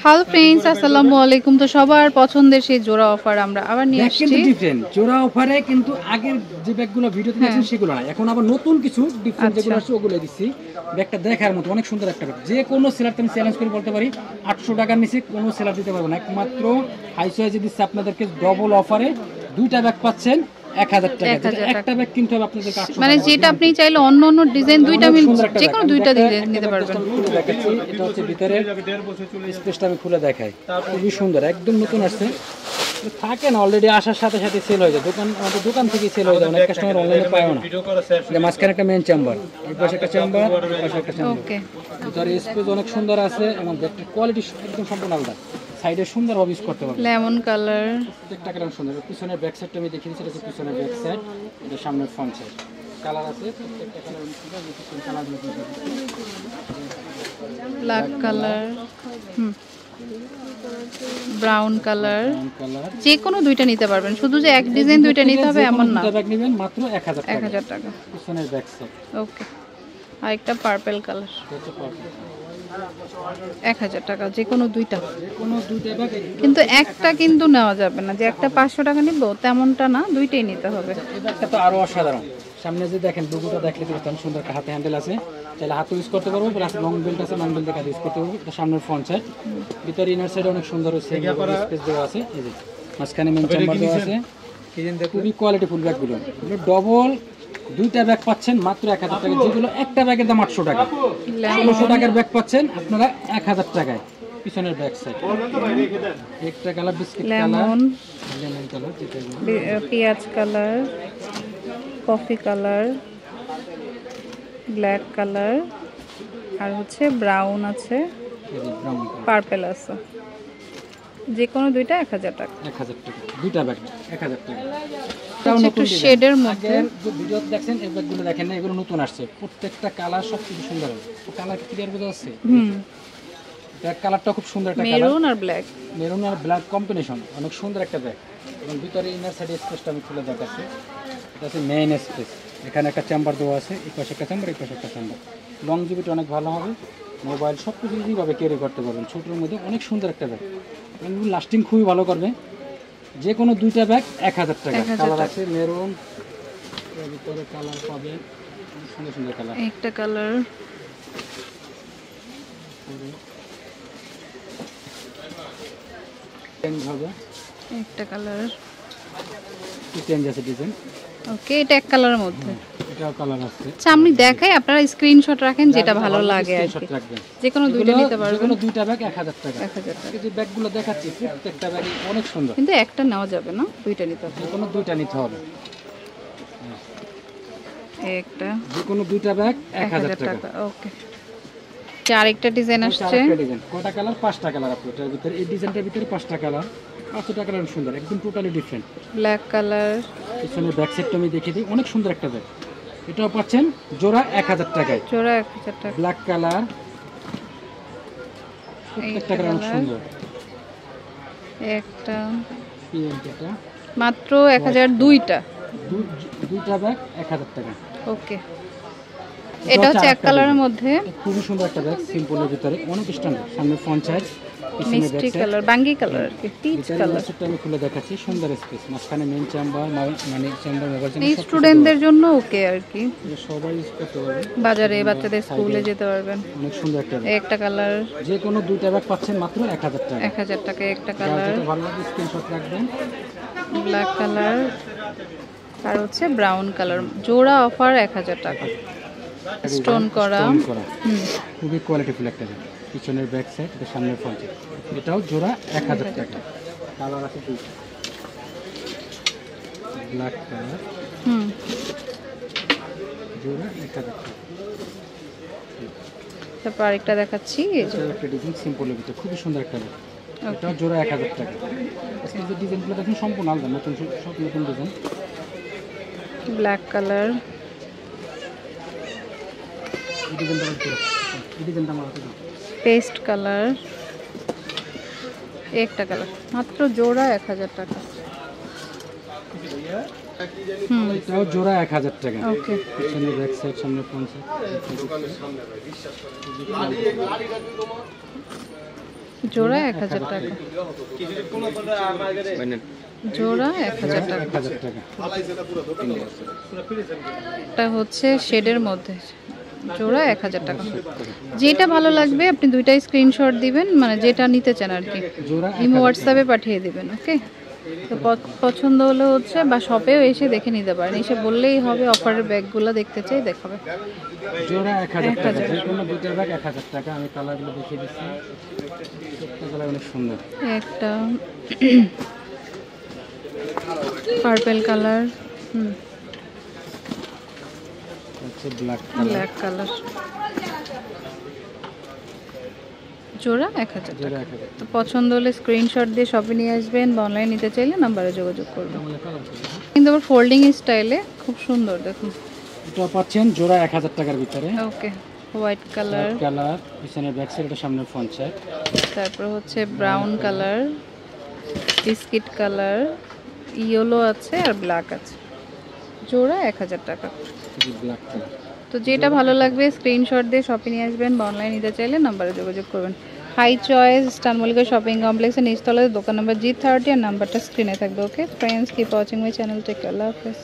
Hello friends, আসসালামু আলাইকুম। তো সবার পছন্দের সেই জোড়া অফার আমরা আবার নিয়ে আসছি। কিন্তু ডিফারেন্ট জোড়া অফারে, কিন্তু আগের যে ব্যাগগুলো ভিডিওতে দেখেন সেগুলো না, এখন আবার নতুন কিছু ডিফারেন্ট যেগুলো আছে ওগুলো দিচ্ছি। ব্যাগটা দেখার মতো অনেক সুন্দর একটা ব্যাগ, যে কোনো সেলার আমি চ্যালেঞ্জ করে বলতে পারি 800 টাকার নিচে কোনো সেলার দিতে পারবে না। একমাত্র হাই সাইজে দিচ্ছে আপনাদেরকে ডবল অফারে, দুইটা ব্যাগ পাচ্ছেন 1000 টাকা। একটা ব্যাগ কিনতে হবে আপনাদের 800 টাকা, মানে যেটা আপনি চাইলে অন্য অন্য ডিজাইন দুইটা মিল যে কোনো দুইটা ডিজাইন নিতে পারবেন। দেখাচ্ছি, এটা হচ্ছে ভিতরে স্পেসটা আমি খুলে দেখাই, খুবই সুন্দর, একদম নতুন আসছে। থাকে না অলরেডি আসার সাথে সাথে সেল হয়ে যায়, আমাদের দোকান থেকে সেল হয়ে যায়, অনেক কাস্টমার অনলাইনে পায়ও না। মাঝখানে একটা মেন চেম্বার, এই পাশে একটা চেম্বার, এই পাশে একটা চেম্বার। ওকে, ভিতরে স্পেস অনেক সুন্দর আছে এবং ব্যাগটির কোয়ালিটি একদম সম্পূর্ণ আলাদা। সাইডে সুন্দরভাবে ইউজ করতে পারবেন। লেমন কালার, প্রত্যেকটা কালার সুন্দর। পিছনের ব্যাক সাইডটা আমি দেখিয়ে দিচ্ছি, এটা হচ্ছে পিছনের ব্যাক সাইড, এটা সামনের ফ্রন্ট সাইড। কালার আছে প্রত্যেকটা কালার সুন্দর, এই কালারগুলো ব্ল্যাক কালার, ব্রাউন কালার, যে কোনো দুইটা নিতে পারবেন, শুধু যে এক ডিজাইন দুইটা নিতে হবে এমন না। ব্যাগ নেবেন মাত্র 1000 টাকা। পিছনের ব্যাক সাইড। ওকে, আর একটা পার্পল কালার, 1000 টাকা, যে কোনো দুইটা। কিন্তু একটা কিন্তু নেওয়া যাবে না যে একটা 500 টাকা নিব তেমনটা না, দুইটাই নিতে হবে। এই ব্যাগটা তো আরো অসাধারণ। সামনে যে দেখেন লোগোটা দেখলে তো সুন্দর, হাতে হ্যান্ডেল আছে, তাহলে হাতে ইউজ করতে পারবো, প্লাস লং বেল্ট আছে, লং বেল্ট দেখে ইউজ করতে পারবো। এটা সামনের ফ্রন্ট সাইড, ভিতরে ইনার সাইড অনেক সুন্দর হচ্ছে, স্পেস দেওয়া আছে। এই যে মাঝখানে মেন চেম্বার দেওয়া আছে, খুবই কোয়ালিটি ফুল ব্যাগগুলো। এগুলো ডবল দুইটা ব্যাগ পাচ্ছেন মাত্র 1000 টাকা, যেগুলো একটা ব্যাগের দাম 800 টাকা। 1600 টাকার ব্যাগ পাচ্ছেন আপনারা 1000 টাকায়। পিছনের ব্যাক সাইড একটা colour, biscuit colour, lemon colour, পেঁয়াজ colour, coffee colour, black colour, আর হচ্ছে ব্রাউন আছে, পার্পল আছে। যে কোনো দুইটা 1000 টাকা। 1000 টাকা দুইটা ব্যাগ 1000 টাকা। একটু শেডের মধ্যে ভিডিও দেখছেন, এই ব্যাগগুলো দেখেন না, এগুলো নতুন আসছে। প্রত্যেকটা কালার সবচেয়ে সুন্দর, কালার ক্লিয়ার বোঝা যাচ্ছে। ব্যাগ কালারটা খুব সুন্দর একটা কালার, মেরুন আর ব্ল্যাক, মেরুন আর ব্ল্যাক কম্বিনেশন, অনেক সুন্দর একটা ব্যাগ। এবং ভিতরে ইনার সাইড স্পেসটা আমি খুলে দেখাচ্ছি, এটা হচ্ছে মেইন স্পেস। এখানে একটা চেম্বার দেওয়া আছে, এই পাশে একটা চেম্বার, এই পাশে একটা চেম্বার। লংজিভিটি অনেক ভালো হবে, মোবাইল সব কিছু ইজিভাবে ক্যারি করতে পারবেন। ছোটোর মধ্যে অনেক সুন্দর একটা ব্যাগ, লাস্টিং খুবই ভালো করবে। যে কোনো দুইটা ব্যাগ 1000 টাকা। কালার আছে মেরুন, এর ভিতরে কালার পাবেন সুন্দর সুন্দর কালার। একটা কালার, চেঞ্জ হবে একটা কালার, চেঞ্জ আছে ডিজাইন। ওকে, এটা এক কালারের মধ্যে, এটাও কালার আছে। আচ্ছা, আমি দেখাই, আপনারা স্ক্রিনশট রাখেন যেটা ভালো লাগে আর কি। যে কোনো দুইটা নিতে পারবেন, যে কোনো দুইটা ব্যাগ 1000 টাকা। 1000 টাকা। এই যে ব্যাগগুলো দেখাচ্ছি প্রত্যেকটা ব্যাগ অনেক সুন্দর, কিন্তু একটা নেওয়া যাবে না, দুইটা নিতে হবে। যে কোনো দুইটা নিতে হবে। একটা যে কোনো দুইটা ব্যাগ 1000 টাকা। ওকে, আরেকটা ডিজাইন আসছে, কয়টা কালার? 5টা কালার আছে এটার ভিতরে। এই ডিজাইনটার ভিতরে 5টা কালার, 5টা কালার সুন্দর, একদম টোটালি ডিফারেন্ট। ব্ল্যাক কালার, পিছনে ব্যাক সাইডটা আমি দেখিয়ে দিই, অনেক সুন্দর একটা ব্যাগ। এটাও পাচ্ছেন জোড়া 1000 টাকায়। জোড়া 1000 টাকা। ব্ল্যাক কালার, প্রত্যেকটা কালার অনেক সুন্দর। একটা এটা মাত্র 1000, দুইটা ব্যাগ 1000 টাকা। ওকে, এটা হচ্ছে এক কালারের মধ্যে, খুবই সুন্দর একটা ব্যাগ, সিম্পলের ভিতরে অনেক স্ট্যান্ডার্ড। সামনে ফ্রন্ট সাইড, পিছনে ব্যাক মিষ্টি সাইড, কালার, বাঙ্গি কালার আর কি, পিচ কালার। সেটা আমি খুলে দেখাচ্ছি, সুন্দর স্পেস। মাঝখানে মেইন চেম্বার, মানে চেম্বার মোবাইল এই স্টুডেন্টদের জন্য ওকে আর কি, সবাই ইউজ করতে পারবে, বাজারে বাচ্চাদের স্কুলে যেতে পারবেন। অনেক সুন্দর একটা ব্যাগ। একটা কালার, যে কোনো দুইটা ব্যাগ পাচ্ছেন মাত্র 1000 টাকা। 1000 টাকা একটা কালার, যেটা ভালো লাগে স্ক্রিনশট রাখবেন। ব্ল্যাক কালার, আর হচ্ছে ব্রাউন কালার। জোড়া অফার 1000 টাকা, স্টোন করা, খুবই কোয়ালিটিফুল একটা ব্যাগ। পিছনের ব্যাক সাইড, এটা সামনের ফ্রন্ট সাইড, এটাও জোড়া 1000 টাকা। কালার আছে দুইটা, ব্ল্যাক কালার, জোড়া 1000 টাকা। তারপর আরেকটা দেখাচ্ছি, একটা ডিজাইন সিম্পলের ভিতরে খুবই সুন্দর একটা ব্যাগ, এটাও জোড়া 1000 টাকা। এই যে ডিজাইনগুলো দেখুন সম্পূর্ণ আলাদা, নতুন সব নতুন design. Black colour, paste colour, একটা কালার, মাত্র জোড়া 1000 টাকা। এটাও জোড়া 1000 টাকা। ওকে, পিছনে ব্যাক সাইড, সামনে ফ্রন্ট সাইড। জোড়া 1000 টাকা, জোড়া 1000 টাকা। 1000 টাকা। এটা হচ্ছে শেডের মধ্যে, জোড়া 1000 টাকা। যেটা ভালো লাগবে আপনি দুইটাই স্ক্রিনশট দিবেন, মানে যেটা নিতে চান আর কি, জোড়া ইমো হোয়াটসঅ্যাপে পাঠিয়ে দিবেন। ওকে, তো পছন্দ হলে হচ্ছে বা শপেও এসে দেখে নিতে পারেন, এসে বললেই হবে অফারের ব্যাগগুলো দেখতে চাই, দেখাবে। জোড়া 1000 টাকা, যে কোনো দুইটার ব্যাগ 1000 টাকা। আমি কালারগুলো দেখিয়ে দিচ্ছি, প্রত্যেকটা কালার অনেক সুন্দর। একটা পার্পল কালার, হচ্ছে ব্ল্যাক ব্ল্যাক কালার, জোড়া 1000 জোড়া টাকা। 1000 তো পছন্দ হলে স্ক্রিনশট দিয়ে শপে নিয়ে আসবেন, বা অনলাইন নিতে চাইলে নাম্বারে যোগাযোগ করবেন। কিন্তু আবার ফোল্ডিং স্টাইলে খুব সুন্দর, দেখুন। এটা পাচ্ছেন জোড়া 1000 টাকার ভিতরে। ওকে, হোয়াইট কালার, কালার, পিছনের ব্যাক সাইড, এটা সামনের ফ্রন্ট সাইড। তারপর হচ্ছে brown colour, biscuit colour, yellow আছে আর ব্ল্যাক আছে, জোড়া 1000 টাকা। Black colour. তো যেটা ভালো লাগবে স্ক্রিনশট দিয়ে শপে নিয়ে আসবেন, বা অনলাইন নিতে চাইলে নাম্বারে যোগাযোগ করবেন। High choice star Mallika shopping কমপ্লেক্সের নিচতলায় দোকান নাম্বার G30 আর নাম্বারটা স্ক্রিনে থাকবে। Okay friends, keep watching my channel, take care, Allah হাফেজ।